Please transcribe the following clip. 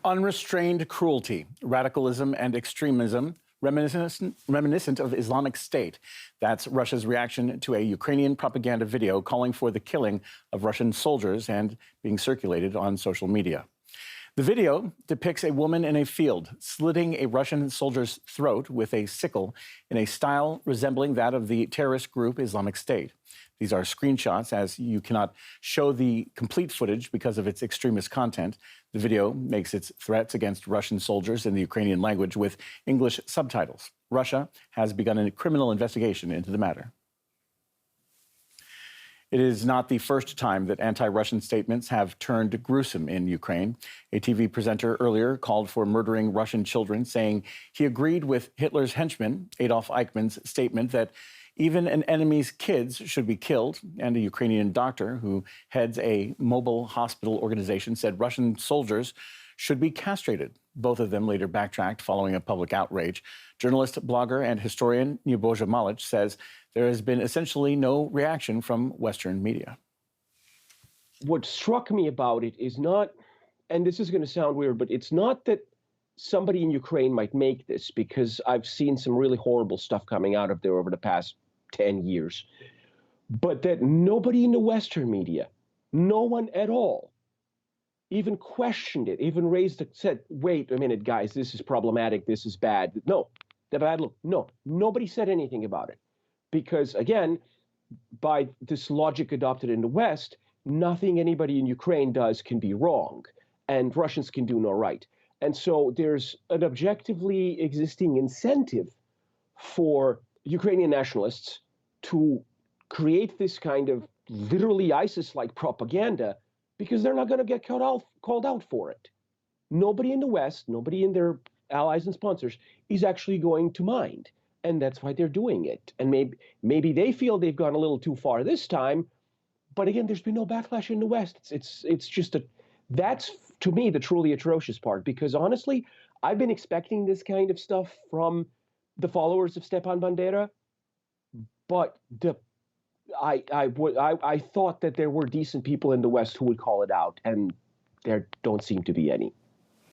Unrestrained cruelty, radicalism, and extremism reminiscent of Islamic State. That's Russia's reaction to a Ukrainian propaganda video calling for the killing of Russian soldiers and being circulated on social media. The video depicts a woman in a field slitting a Russian soldier's throat with a sickle in a style resembling that of the terrorist group Islamic State. These are screenshots, as you cannot show the complete footage because of its extremist content. The video makes its threats against Russian soldiers in the Ukrainian language with English subtitles. Russia has begun a criminal investigation into the matter. It is not the first time that anti-Russian statements have turned gruesome in Ukraine. A TV presenter earlier called for murdering Russian children, saying he agreed with Hitler's henchman, Adolf Eichmann's statement that even an enemy's kids should be killed. And a Ukrainian doctor who heads a mobile hospital organization said Russian soldiers should be castrated. Both of them later backtracked following a public outrage. Journalist, blogger, and historian Neboja Malic says there has been essentially no reaction from Western media. What struck me about it is not, and this is going to sound weird, but it's not that somebody in Ukraine might make this, because I've seen some really horrible stuff coming out of there over the past 10 years, but that nobody in the Western media, no one at all, even questioned it, even said, wait a minute, guys, this is problematic, this is bad. No, the bad look. No, nobody said anything about it. Because, again, by this logic adopted in the West, nothing anybody in Ukraine does can be wrong, and Russians can do no right. And so there's an objectively existing incentive for Ukrainian nationalists to create this kind of literally ISIS-like propaganda, because they're not going to get called out for it. Nobody in the West, nobody in their allies and sponsors is actually going to mind. And that's why they're doing it. And maybe they feel they've gone a little too far this time. But again, there's been no backlash in the West. It's just that's, to me, the truly atrocious part. Because honestly, I've been expecting this kind of stuff from the followers of Stepan Bandera. But I thought that there were decent people in the West who would call it out, and there don't seem to be any.